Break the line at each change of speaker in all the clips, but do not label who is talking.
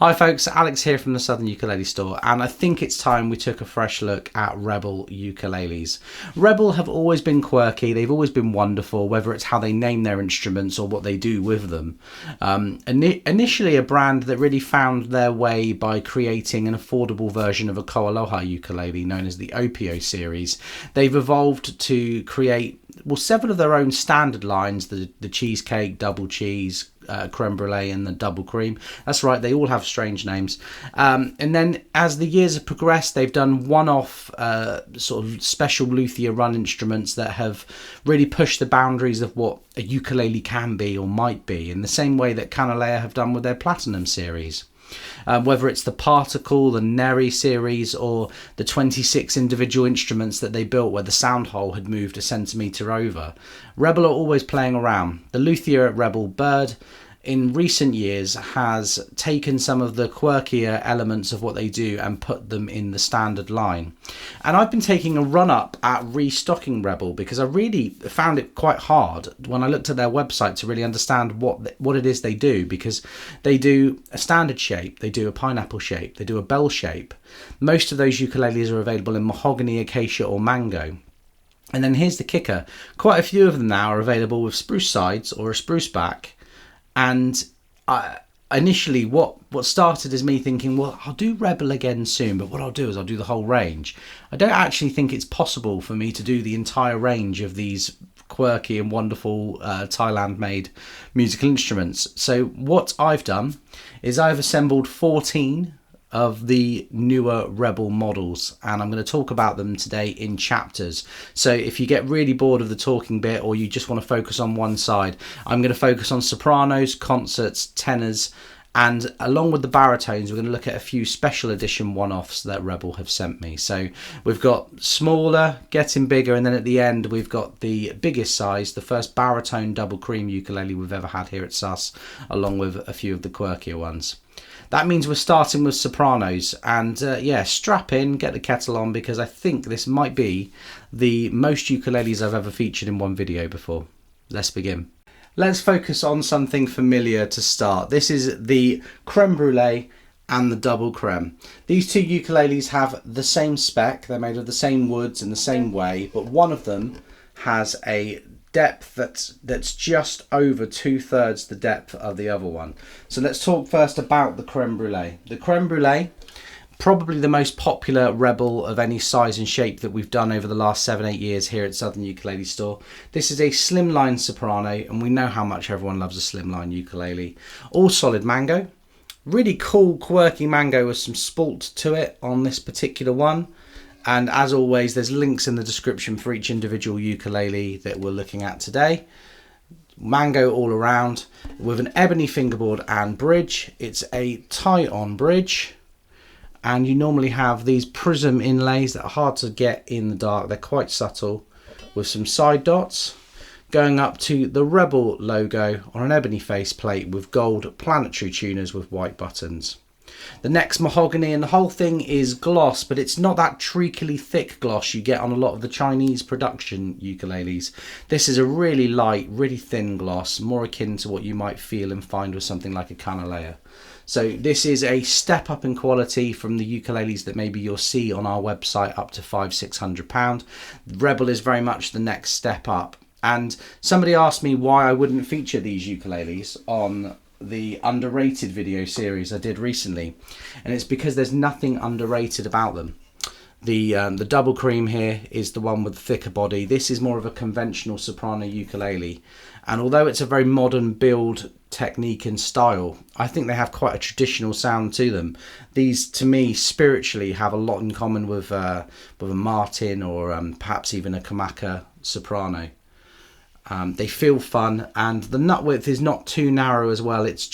Hi folks, Alex here from the Southern Ukulele Store, and I think it's time we took a fresh look at Rebel ukuleles. Rebel have always been quirky, they've always been wonderful, whether it's how they name their instruments or what they do with them. Initially a brand that really found their way by creating an affordable version of a Koaloha ukulele known as the Oppon series. They've evolved to create several of their own standard lines, the cheesecake, double cheese, creme brulee and the double cream. That's right, they all have strange names. And then as the years have progressed, they've done one-off sort of special luthier run instruments that have really pushed the boundaries of what a ukulele can be or might be, in the same way that Kanalea have done with their Platinum series. Whether it's the Particle, the Neri series, or the 26 individual instruments that they built where the sound hole had moved a centimetre over, Rebel are always playing around. The luthier at Rebel, Bird, in recent years has taken some of the quirkier elements of what they do and put them in the standard line. And I've been taking a run up at restocking Rebel because I really found it quite hard when I looked at their website to really understand what it is they do, because they do a standard shape, they do a pineapple shape, they do a bell shape. Most of those ukuleles are available in mahogany, acacia or mango. And then here's the kicker, quite a few of them now are available with spruce sides or a spruce back. And initially what started as me thinking, well, I'll do Rebel again soon, but what I'll do is I'll do the whole range. I don't actually think it's possible for me to do the entire range of these quirky and wonderful Thailand made musical instruments. So what I've done is I've assembled 14 of the newer Rebel models, and I'm going to talk about them today in chapters. So if you get really bored of the talking bit or you just want to focus on one side, I'm going to focus on sopranos, concerts, tenors, and along with the baritones we're going to look at a few special edition one-offs that Rebel have sent me. So we've got smaller, getting bigger, and then at the end we've got the biggest size, the first baritone double cream ukulele we've ever had here at Sus, along with a few of the quirkier ones. That means we're starting with sopranos, and yeah, strap in, get the kettle on, because I think this might be the most ukuleles I've ever featured in one video before. Let's begin. Let's focus on something familiar to start. This is the creme brulee and the double creme. These two ukuleles have the same spec, they're made of the same woods in the same way, but one of them has a depth that's just over 2/3 the depth of the other one. So let's talk first about the creme brulee. The creme brulee, probably the most popular Rebel of any size and shape that we've done over the last 7-8 years here at Southern Ukulele Store. This is a slimline soprano, and we know how much everyone loves a slimline ukulele. All solid mango, really cool quirky mango with some spalt to it on this particular one. And as always, there's links in the description for each individual ukulele that we're looking at today. Mango all around with an ebony fingerboard and bridge. It's a tie-on bridge, and you normally have these prism inlays that are hard to get in the dark. They're quite subtle, with some side dots going up to the Rebel logo on an ebony faceplate with gold planetary tuners with white buttons. The neck's mahogany, and the whole thing is gloss, but it's not that treacly thick gloss you get on a lot of the Chinese production ukuleles. This is a really light, really thin gloss, more akin to what you might feel and find with something like a Kanalea. So this is a step up in quality from the ukuleles that maybe you'll see on our website up to £500–600. Rebel is very much the next step up. And somebody asked me why I wouldn't feature these ukuleles on the underrated video series I did recently, and it's because there's nothing underrated about them. The double cream here is the one with the thicker body. This is more of a conventional soprano ukulele, and although it's a very modern build technique and style, I think they have quite a traditional sound to them. These, to me, spiritually have a lot in common with a Martin or perhaps even a Kamaka soprano. They feel fun, and the nut width is not too narrow as well. It's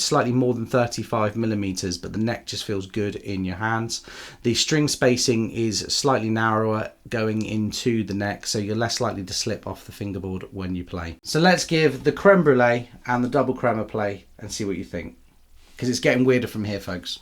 slightly more than 35mm, but the neck just feels good in your hands. The string spacing is slightly narrower going into the neck, so you're less likely to slip off the fingerboard when you play. So let's give the creme brulee and the double creme a play and see what you think, because it's getting weirder from here, folks.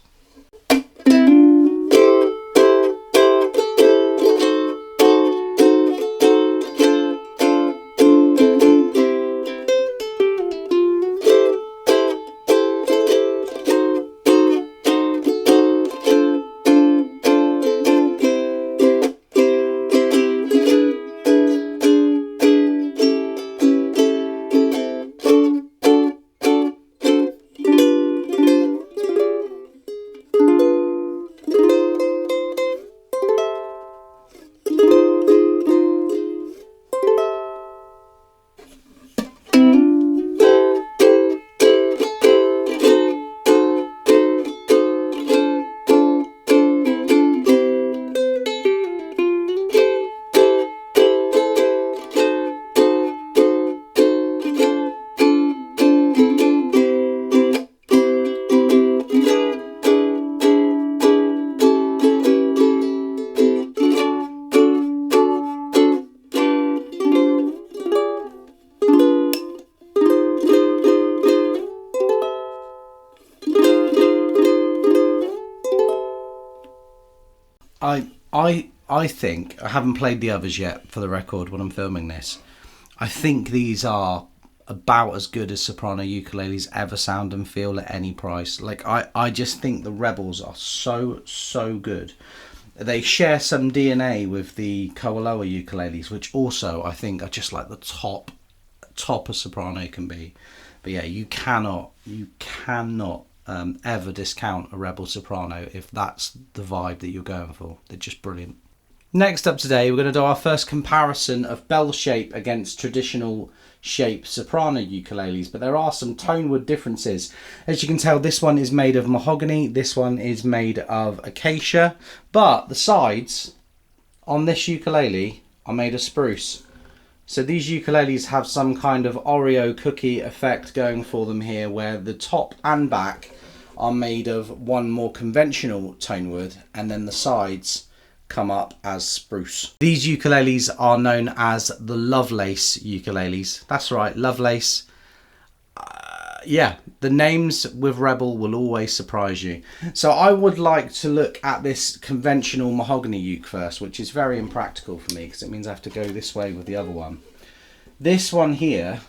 I think, I haven't played the others yet for the record when I'm filming this. I think these are about as good as soprano ukuleles ever sound and feel at any price. Like I just think the Rebels are so good. They share some DNA with the Koaloa ukuleles, which also I think are just like the top a soprano can be. But yeah, you cannot ever discount a Rebel Soprano if that's the vibe that you're going for. They're just brilliant. Next up today, we're going to do our first comparison of bell shape against traditional shape soprano ukuleles, but there are some tone wood differences. As you can tell, this one is made of mahogany, this one is made of acacia, but the sides on this ukulele are made of spruce. So these ukuleles have some kind of Oreo cookie effect going for them here, where the top and back are made of one more conventional tone wood, and then the sides come up as spruce. These ukuleles are known as the Lovelace ukuleles. That's right, Lovelace. Yeah, the names with Rebel will always surprise you. So I would like to look at this conventional mahogany uke first, which is very impractical for me because it means I have to go this way with the other one. This one here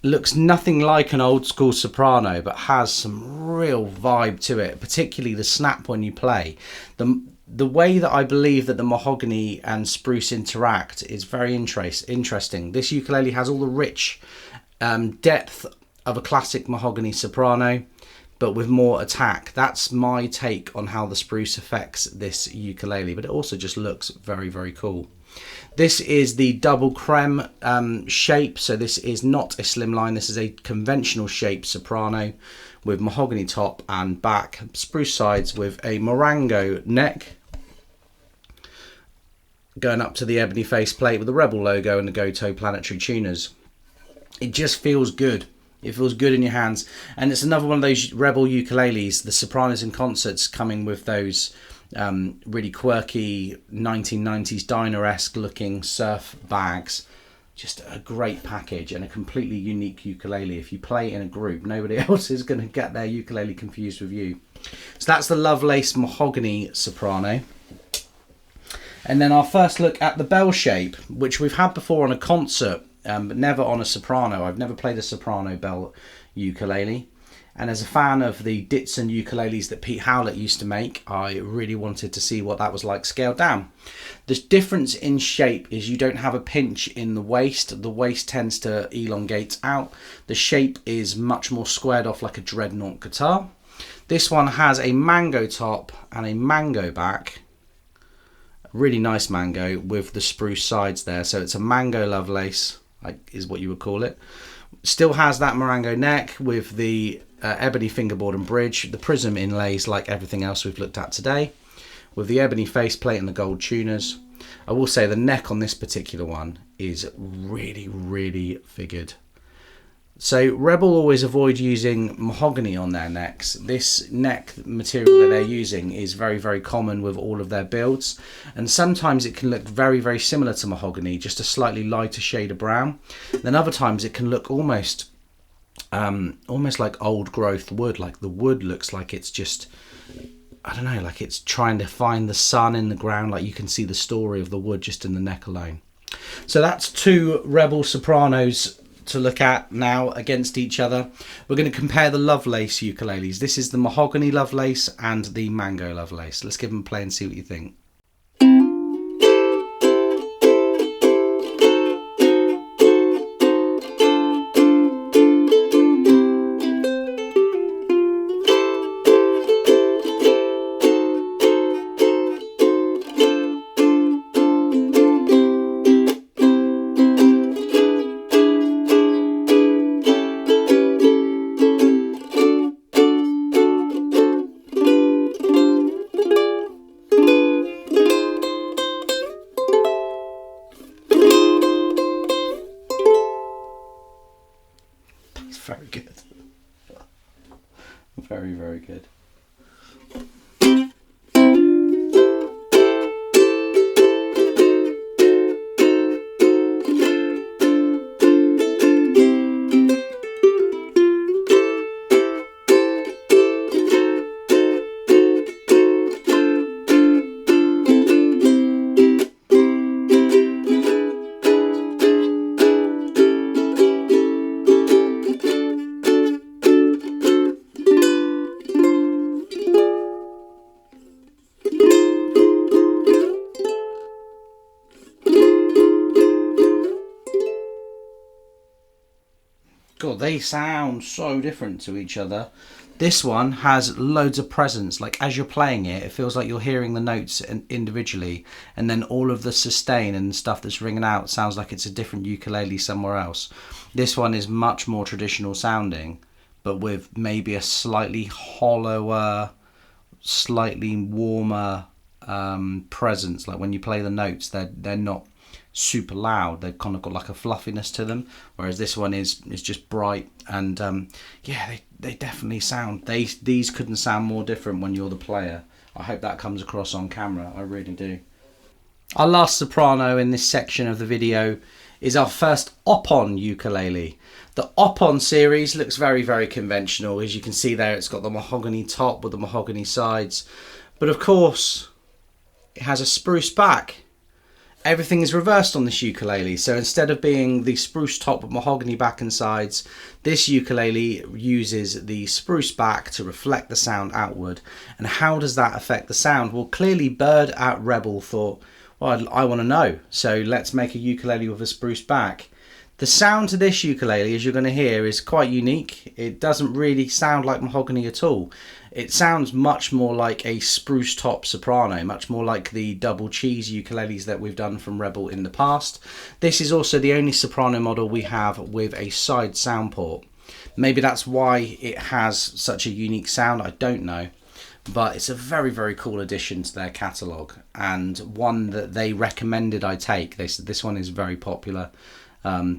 looks nothing like an old school soprano, but has some real vibe to it, particularly the snap when you play. The way that I believe that the mahogany and spruce interact is very interesting. This ukulele has all the rich depth of a classic mahogany soprano, but with more attack. That's my take on how the spruce affects this ukulele, but it also just looks very cool. This is the double creme shape, so this is not a slimline, this is a conventional shape soprano with mahogany top and back, spruce sides with a Morango neck going up to the ebony faceplate with the Rebel logo and the Goto planetary tuners. It just feels good. It feels good in your hands, and it's another one of those Rebel ukuleles, the Sopranos in concerts coming with those really quirky 1990s diner-esque looking surf bags. Just a great package and a completely unique ukulele. If you play in a group, nobody else is going to get their ukulele confused with you. So that's the Lovelace mahogany soprano. And then our first look at the bell shape, which we've had before on a concert, but never on a soprano. I've never played a soprano bell ukulele. And as a fan of the Ditson ukuleles that Pete Howlett used to make, I really wanted to see what that was like scaled down. The difference in shape is you don't have a pinch in the waist. The waist tends to elongate out. The shape is much more squared off like a dreadnought guitar. This one has a mango top and a mango back. Really nice mango with the spruce sides there. So it's a mango Lovelace, is what you would call it. Still has that Morango neck with the ebony fingerboard and bridge, the prism inlays like everything else we've looked at today, with the ebony faceplate and the gold tuners. I will say the neck on this particular one is really figured. So Rebel always avoid using mahogany on their necks. This neck material that they're using is very common with all of their builds, and sometimes it can look very similar to mahogany, just a slightly lighter shade of brown. Then other times it can look almost like old growth wood, like the wood looks like it's just, I don't know, like it's trying to find the sun in the ground, like you can see the story of the wood just in the neck alone. So that's two Rebel Sopranos to look at now against each other. We're going to compare the Lovelace ukuleles. This is the mahogany Lovelace and the mango Lovelace. Let's give them a play and see what you think. Very good. Very good. they sound so different to each other. This one has loads of presence. Like as you're playing it, it feels like you're hearing the notes individually, and then all of the sustain and stuff that's ringing out sounds like it's a different ukulele somewhere else. This one is much more traditional sounding, but with maybe a slightly hollower, slightly warmer presence. Like when you play the notes, they're not super loud, they've kind of got like a fluffiness to them, whereas this one is just bright. And yeah, they definitely sound, these couldn't sound more different when you're the player. I hope that comes across on camera, I really do. Our last soprano in this section of the video is our first Oppon ukulele. The Oppon series looks very, very conventional. As you can see there, it's got the mahogany top with the mahogany sides, but of course it has a spruce back. Everything is reversed on this ukulele, so instead of being the spruce top with mahogany back and sides, this ukulele uses the spruce back to reflect the sound outward. And how does that affect the sound? Well, clearly Bird at Rebel thought, well, I want to know, so let's make a ukulele with a spruce back. The sound to this ukulele, as you're going to hear, is quite unique. It doesn't really sound like mahogany at all. It sounds much more like a spruce top soprano, much more like the double cheese ukuleles that we've done from Rebel in the past. This is also the only soprano model we have with a side sound port. Maybe that's why it has such a unique sound, I don't know. But it's a very, very cool addition to their catalogue, and one that they recommended I take. They said this one is very popular.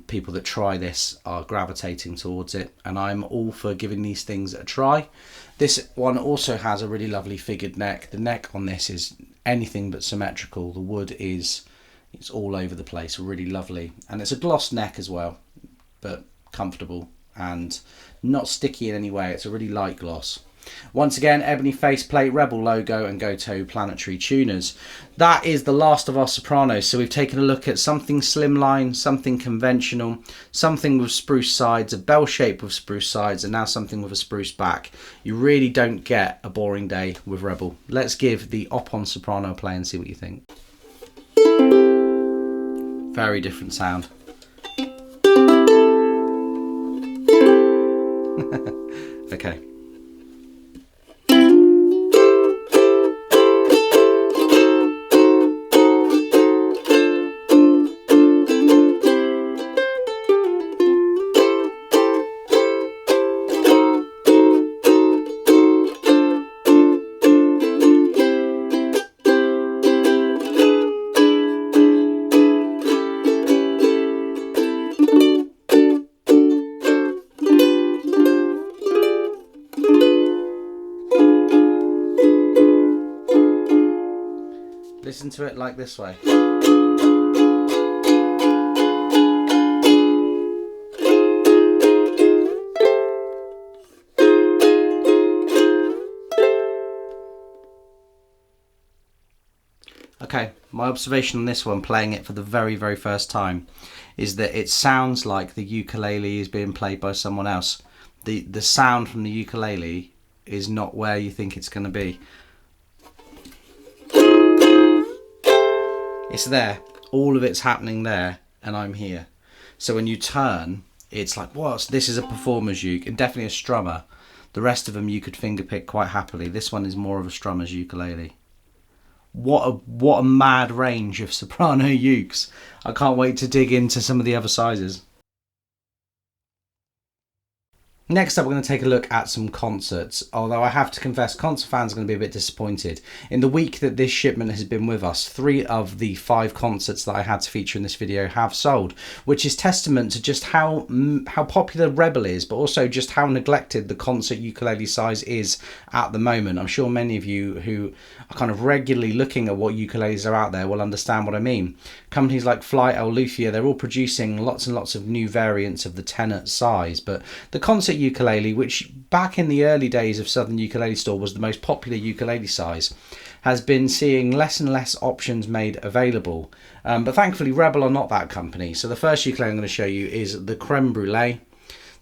People that try this are gravitating towards it, and I'm all for giving these things a try. This one also has a really lovely figured neck. The neck on this is anything but symmetrical. The wood it's all over the place, really lovely, and it's a gloss neck as well, but comfortable and not sticky in any way. It's a really light gloss. Once again, ebony faceplate, Rebel logo, and Goto planetary tuners. That is the last of our sopranos. So we've taken a look at something slimline, something conventional, something with spruce sides, a bell shape with spruce sides, and now something with a spruce back. You really don't get a boring day with Rebel. Let's give the Oppon soprano a play and see what you think. Very different sound. Okay. Listen to it like this way. Okay, my observation on this one, playing it for the very, very first time, is that it sounds like the ukulele is being played by someone else. The sound from the ukulele is not where you think it's going to be. It's there, all of it's happening there, and I'm here. So when you turn, it's like, what? This is a performer's uke, and definitely a strummer. The rest of them you could fingerpick quite happily. This one is more of a strummer's ukulele. What a mad range of soprano ukes. I can't wait to dig into some of the other sizes. Next up, we're going to take a look at some concerts, although I have to confess concert fans are going to be a bit disappointed. In the week that this shipment has been with us, 3 of the 5 concerts that I had to feature in this video have sold, which is testament to just how popular Rebel is, but also just how neglected the concert ukulele size is at the moment. I'm sure many of you who are kind of regularly looking at what ukuleles are out there will understand what I mean. Companies like Flight, El Lufia, they're all producing lots and lots of new variants of the tenor size, but the concert ukulele, which back in the early days of Southern Ukulele Store was the most popular ukulele size, has been seeing less and less options made available. But thankfully Rebel are not that company. So the first ukulele I'm going to show you is the Creme Brulee.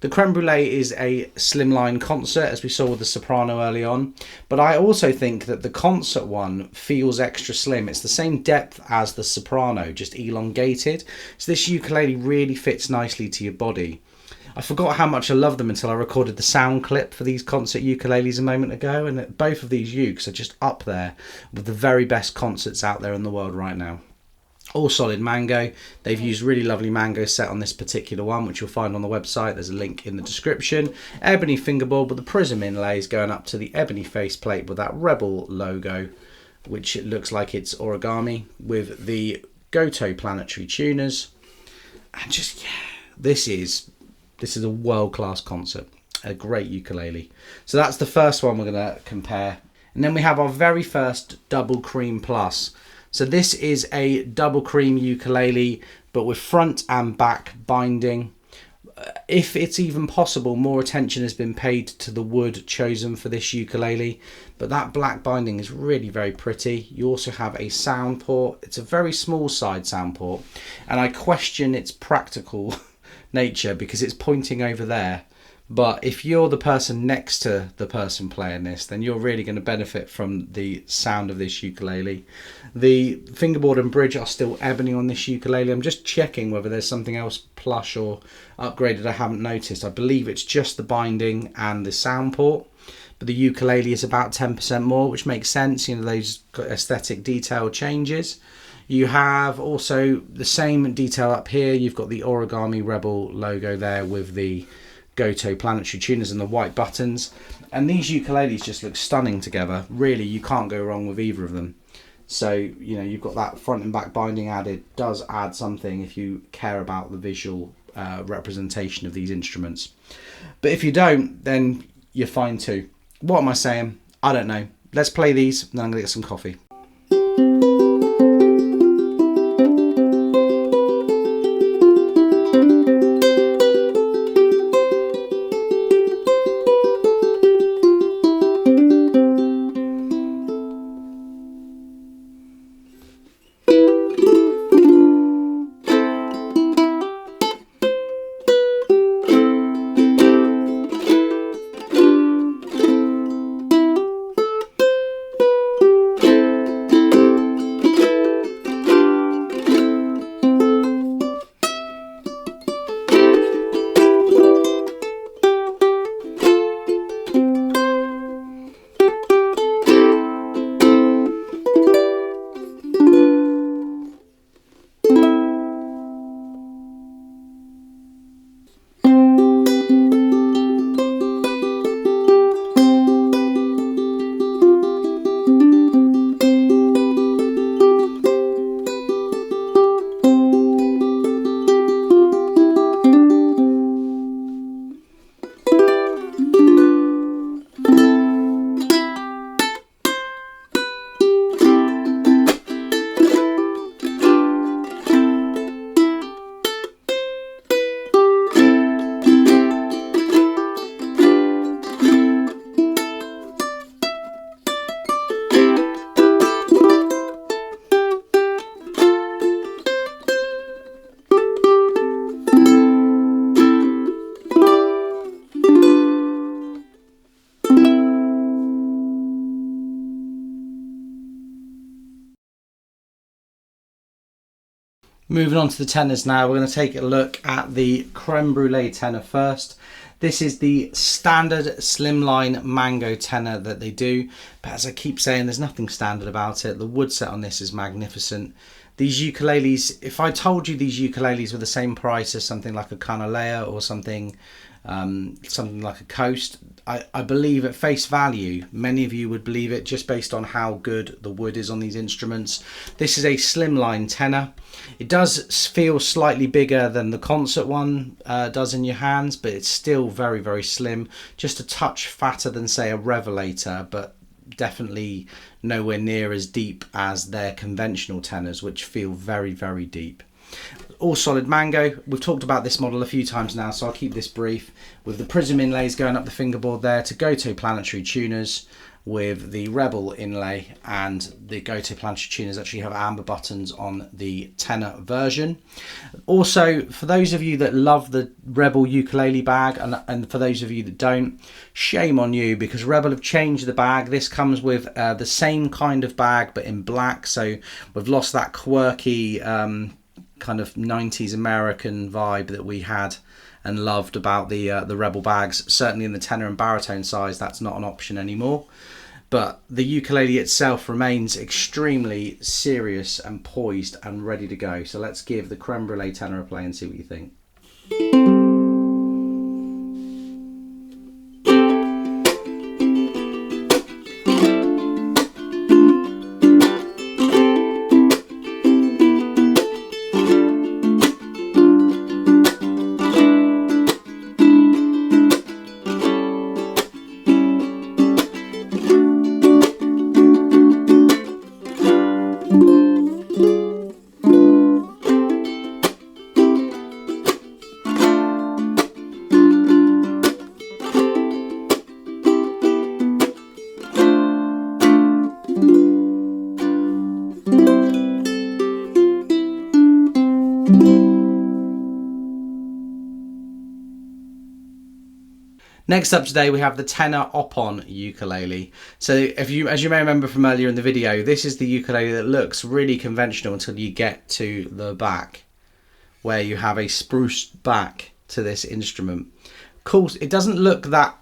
The Creme Brulee is a slimline concert, as we saw with the Soprano early on, but I also think that the concert one feels extra slim. It's the same depth as the Soprano, just elongated. So this ukulele really fits nicely to your body. I forgot how much I love them until I recorded the sound clip for these concert ukuleles a moment ago, and both of these ukes are just up there with the very best concerts out there in the world right now. All solid mango. They've used really lovely mango set on this particular one, which you'll find on the website. There's a link in the description. Ebony fingerboard with the prism inlays going up to the ebony faceplate with that Rebel logo, which it looks like it's origami, with the Goto planetary tuners. And just, yeah, this is a world-class concert. A great ukulele. So that's the first one we're going to compare. And then we have our very first Double Cream Plus. So this is a double cream ukulele, but with front and back binding. If it's even possible, more attention has been paid to the wood chosen for this ukulele, but that black binding is really very pretty. You also have a sound port. It's a very small side sound port, and I question its practical nature because it's pointing over there. But if you're the person next to the person playing this, then you're really going to benefit from the sound of this ukulele. The fingerboard and bridge are still ebony on this ukulele. I'm just checking whether there's something else plush or upgraded I haven't noticed. I believe it's just the binding and the sound port. But the ukulele is about 10% more, which makes sense. You know, those aesthetic detail changes. You have also the same detail up here. You've got the origami Rebel logo there with the Goto planetary tuners and the white buttons, and these ukuleles just look stunning together. Really, you can't go wrong with either of them. So, you know, you've got that front and back binding added. Does add something if you care about the visual representation of these instruments. But if you don't, then you're fine too. What am I saying? I don't know. Let's play these, and then I'm going to get some coffee. Moving on to the tenors now, we're going to take a look at the Creme Brulee tenor first. This is the standard slimline mango tenor that they do, but as I keep saying, there's nothing standard about it. The wood set on this is magnificent. These ukuleles, if I told you these ukuleles were the same price as something like a Ukulele or something like a Coast, I believe at face value, many of you would believe it just based on how good the wood is on these instruments. This is a slimline tenor. It does feel slightly bigger than the concert one does in your hands, but it's still very, very slim. Just a touch fatter than, say, a Revelator, but definitely nowhere near as deep as their conventional tenors, which feel very, very deep. All solid mango. We've talked about this model a few times now, so I'll keep this brief. With the prism inlays going up the fingerboard there to Goto planetary tuners, with the Rebel inlay, and the Goto planetary tuners actually have amber buttons on the tenor version. Also, for those of you that love the Rebel ukulele bag, and for those of you that don't, shame on you, because Rebel have changed the bag. This comes with the same kind of bag but in black, so we've lost that quirky kind of 90s American vibe that we had and loved about the Rebel bags. Certainly in the tenor and baritone size, that's not an option anymore. But the ukulele itself remains extremely serious and poised and ready to go. So let's give the Creme Brulee tenor a play and see what you think. Next up today we have the Tenor Oppon ukulele. So as you may remember from earlier in the video, this is the ukulele that looks really conventional until you get to the back, where you have a spruced back to this instrument. Of course, it doesn't look that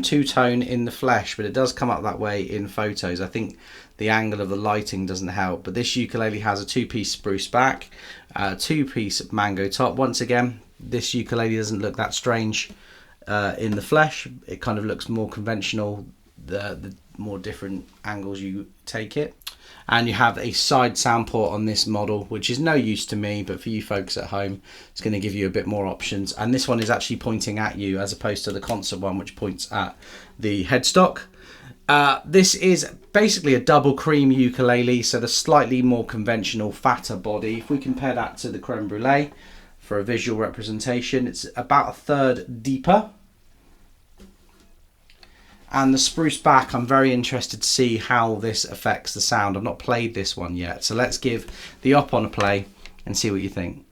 two-tone in the flesh, but it does come up that way in photos. I think the angle of the lighting doesn't help, but this ukulele has a two-piece spruce back, two-piece mango top. Once again, this ukulele doesn't look that strange in the flesh. It kind of looks more conventional the more different angles you take it. And you have a side sound port on this model, which is no use to me, but for you folks at home, it's going to give you a bit more options. And this one is actually pointing at you as opposed to the concert one, which points at the headstock. This is basically a double cream ukulele, so the slightly more conventional, fatter body. If we compare that to the Creme Brulee for a visual representation, it's about a third deeper. And the spruce back, I'm very interested to see how this affects the sound. I've not played this one yet, so let's give the Oppon a play and see what you think.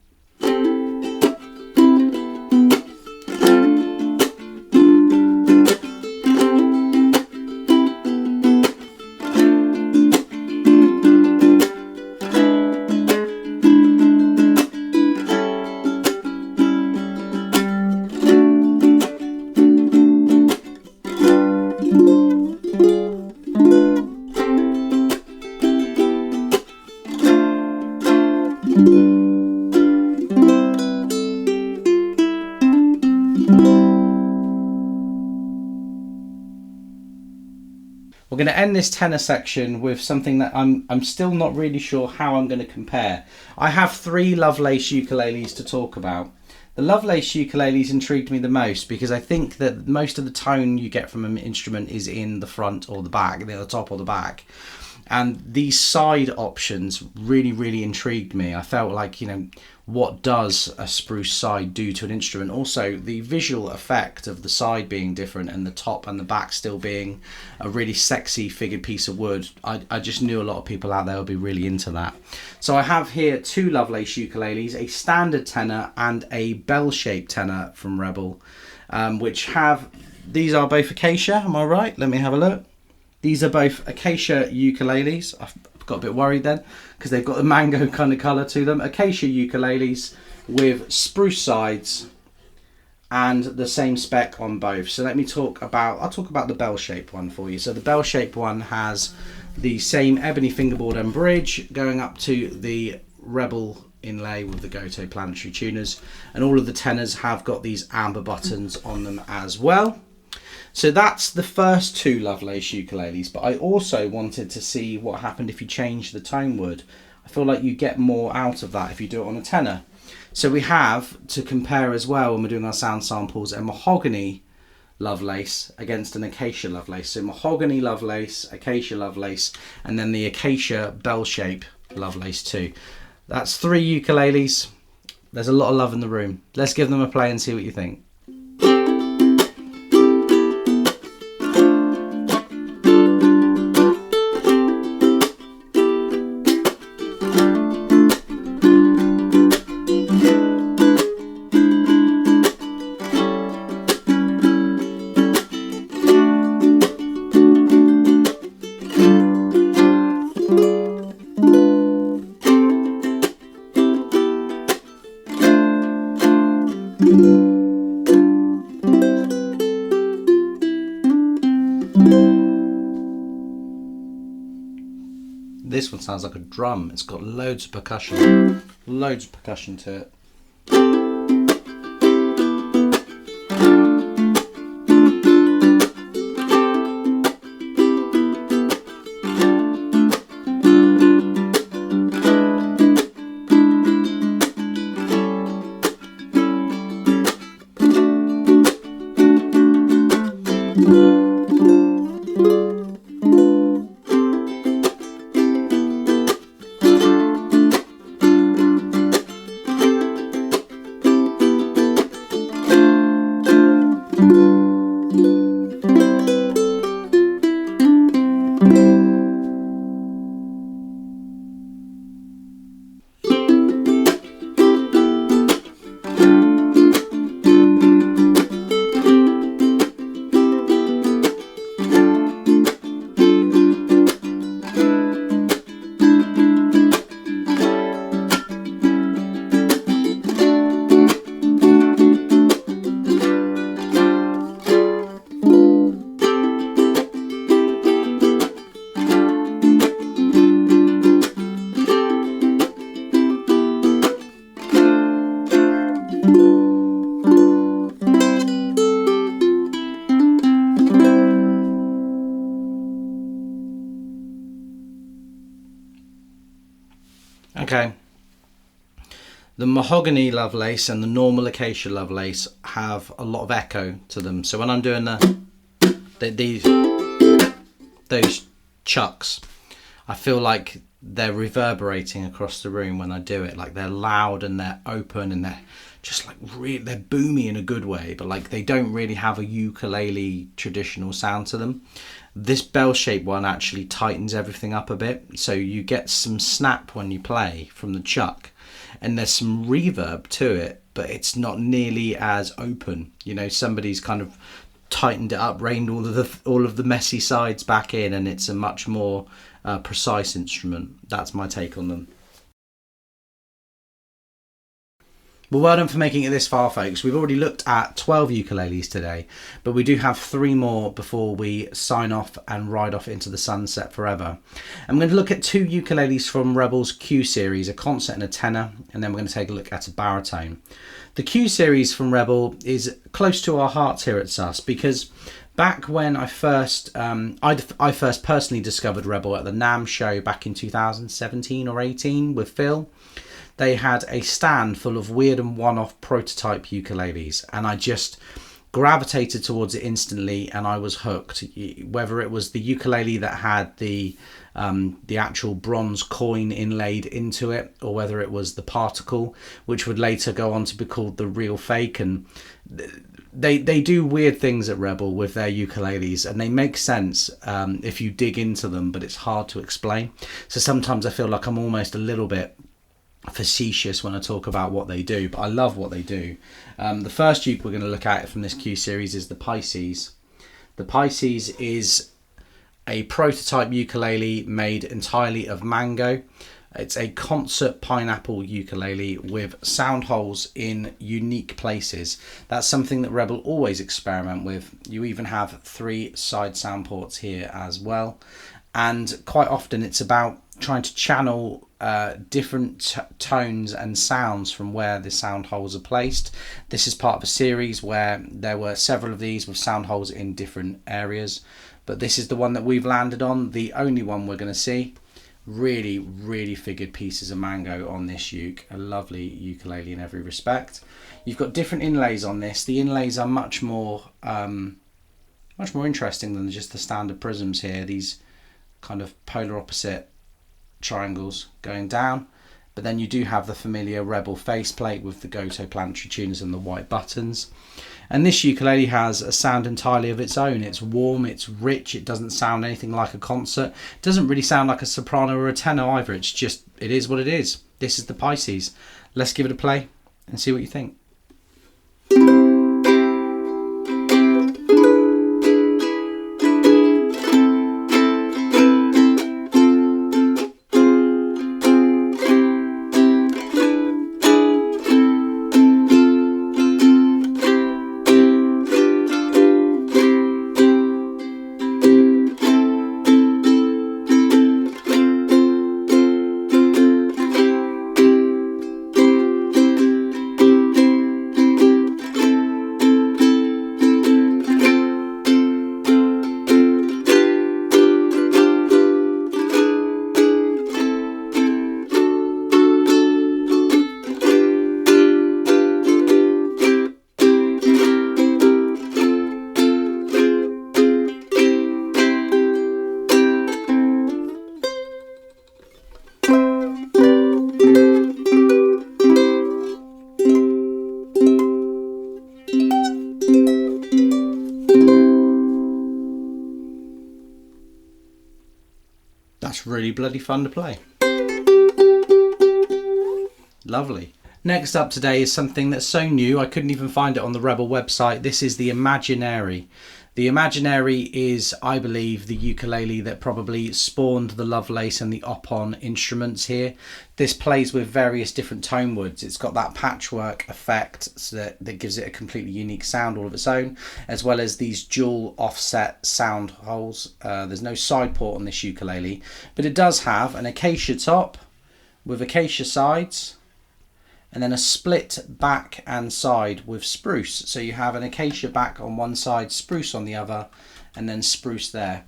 We're going to end this tenor section with something that I'm still not really sure how I'm going to compare. I have 3 Lovelace ukuleles to talk about. The Lovelace ukuleles intrigued me the most because I think that most of the tone you get from an instrument is in the front or the back, the top or the back. And these side options really intrigued me. I felt like, you know, what does a spruce side do to an instrument? Also, the visual effect of the side being different and the top and the back still being a really sexy figured piece of wood. I just knew a lot of people out there would be really into that. So I have here 2 Lovelace ukuleles, a standard tenor and a bell-shaped tenor from Rebel, which have, these are both acacia, am I right? Let me have a look. These are both acacia ukuleles. I've got a bit worried then because they've got the mango kind of colour to them. Acacia ukuleles with spruce sides and the same spec on both. So let me talk about, I'll talk about the bell-shaped one for you. So the bell-shaped one has the same ebony fingerboard and bridge going up to the Rebel inlay with the Goto planetary tuners, and all of the tenors have got these amber buttons on them as well. So that's the first 2 Lovelace ukuleles, but I also wanted to see what happened if you change the tone wood. I feel like you get more out of that if you do it on a tenor. So we have, to compare as well when we're doing our sound samples, a mahogany Lovelace against an acacia Lovelace. So mahogany Lovelace, acacia Lovelace, and then the acacia bell-shape Lovelace too. That's 3 ukuleles. There's a lot of love in the room. Let's give them a play and see what you think. This one sounds like a drum. It's got loads of percussion. Loads of percussion to it. Okay, the mahogany Lovelace and the normal acacia Lovelace have a lot of echo to them. So when I'm doing those chucks, I feel like they're reverberating across the room when I do it. Like they're loud and they're open and they're just like they're boomy in a good way, but like they don't really have a ukulele traditional sound to them. This bell-shaped one actually tightens everything up a bit, so you get some snap when you play from the chuck, and there's some reverb to it, but it's not nearly as open. You know, somebody's kind of tightened it up, reined all of the messy sides back in, and it's a much more precise instrument. That's my take on them. Well, well done for making it this far, folks. We've already looked at 12 ukuleles today, but we do have 3 more before we sign off and ride off into the sunset forever. I'm going to look at 2 ukuleles from Rebel's Q series, a concert and a tenor, and then we're going to take a look at a baritone. The Q series from Rebel is close to our hearts here at Sus, because back when I first personally discovered Rebel at the NAMM show back in 2017 or 18 with Phil, they had a stand full of weird and one-off prototype ukuleles, and I just gravitated towards it instantly, and I was hooked. Whether it was the ukulele that had the actual bronze coin inlaid into it, or whether it was the particle, which would later go on to be called the real fake, and they do weird things at Rebel with their ukuleles, and they make sense if you dig into them, but it's hard to explain. So sometimes I feel like I'm almost a little bit facetious when I talk about what they do, but I love what they do. The first uke we're going to look at from this Q series is the Pisces. The Pisces is a prototype ukulele made entirely of mango. It's a concert pineapple ukulele with sound holes in unique places. That's something that Rebel always experiment with. You even have 3 side sound ports here as well, and quite often it's about trying to channel different tones and sounds from where the sound holes are placed. This is part of a series where there were several of these with sound holes in different areas, but this is the one that we've landed on, the only one we're going to see. Really figured pieces of mango on this uke. A lovely ukulele in every respect. You've got different inlays on this. The inlays are much more interesting than just the standard prisms here. These kind of polar opposite triangles going down, but then you do have the familiar Rebel faceplate with the Goto planetary tuners and the white buttons. And this ukulele has a sound entirely of its own. It's warm, it's rich, it doesn't sound anything like a concert. It doesn't really sound like a soprano or a tenor either. It's just, it is what it is. This is the Pisces. Let's give it a play and see what you think. That's really bloody fun to play. Lovely. Next up today is something that's so new I couldn't even find it on the Rebel website. This is the Imaginary. The Imaginary is, I believe, the ukulele that probably spawned the Lovelace and the Oppon instruments here. This plays with various different tone woods. It's got that patchwork effect so that gives it a completely unique sound all of its own, as well as these dual offset sound holes. There's no side port on this ukulele, but it does have an acacia top with acacia sides, and then a split back and side with spruce. So you have an acacia back on one side, spruce on the other, and then spruce there.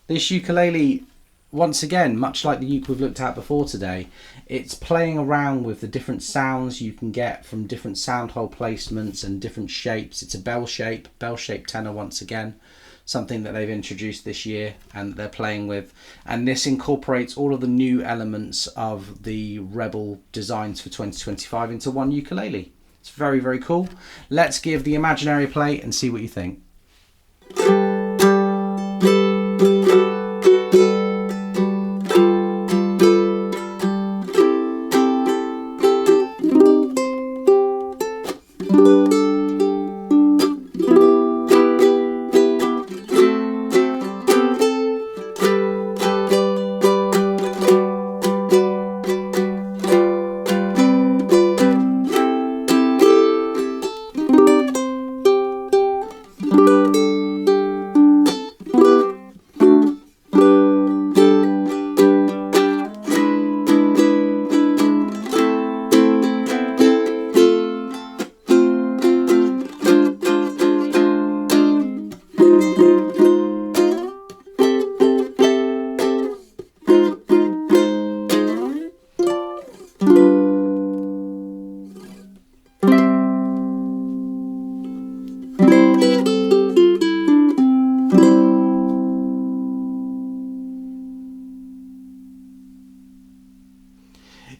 This ukulele, once again, much like the uke we've looked at before today, it's playing around with the different sounds you can get from different sound hole placements and different shapes. It's a bell-shaped tenor once again, something that they've introduced this year and they're playing with, and this incorporates all of the new elements of the Rebel designs for 2025 into one ukulele. It's very, very cool. Let's give the Imaginary a play and see what you think.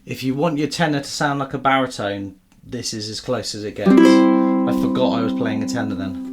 If you want your tenor to sound like a baritone, this is as close as it gets. I forgot I was playing a tenor then.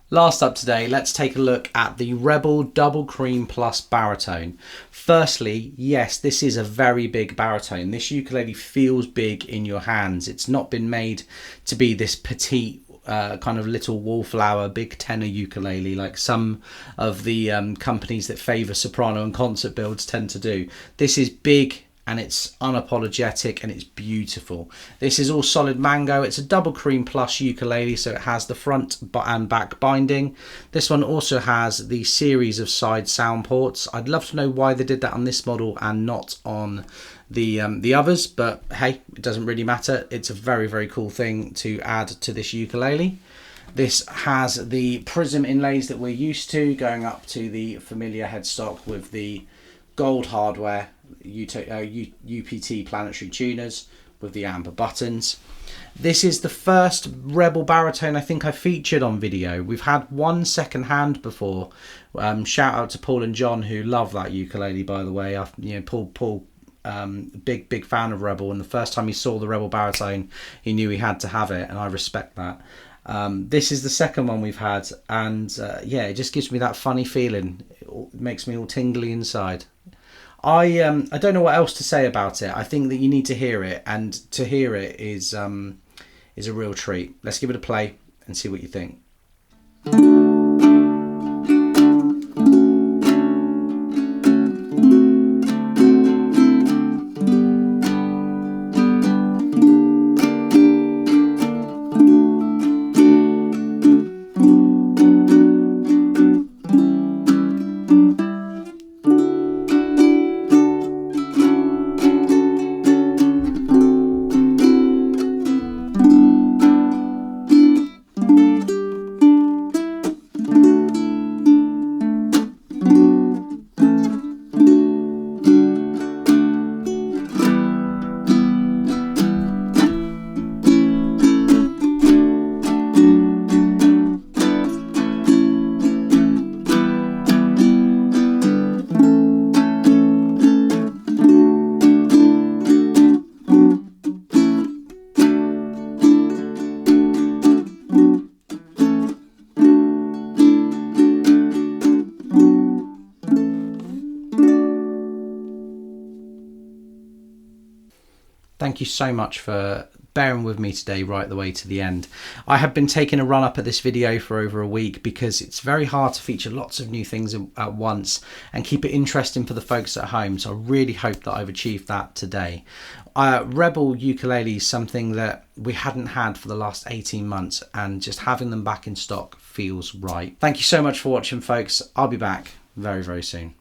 Last up today, let's take a look at the Rebel Double Cream Plus Baritone. Firstly, yes, this is a very big baritone. This ukulele feels big in your hands. It's not been made to be this petite kind of little wallflower big tenor ukulele like some of the companies that favour soprano and concert builds tend to do. This is big and it's unapologetic and it's beautiful. This is all solid mango. It's a double cream plus ukulele, so it has the front and back binding. This one also has the series of side sound ports. I'd love to know why they did that on this model and not on the others, but hey, it doesn't really matter. It's a very, very cool thing to add to this ukulele. This has the prism inlays that we're used to, going up to the familiar headstock with the gold hardware, UPT planetary tuners with the amber buttons. This is the first Rebel baritone I think I featured on video. We've had one second hand before. Shout out to Paul and John who love that ukulele, by the way. Paul big fan of Rebel, and the first time he saw the Rebel baritone he knew he had to have it, and I respect that. This is the second one we've had, and yeah, it just gives me that funny feeling. It makes me all tingly inside. I don't know what else to say about it. I think that you need to hear it, and to hear it is a real treat. Let's give it a play and see what you think. thank you so much for bearing with me today right the way to the end. I have been taking a run up at this video for over a week because it's very hard to feature lots of new things at once and keep it interesting for the folks at home, so I really hope that I've achieved that today. Rebel ukulele is something that we hadn't had for the last 18 months, and just having them back in stock feels right. Thank you so much for watching, folks. I'll be back very, very soon.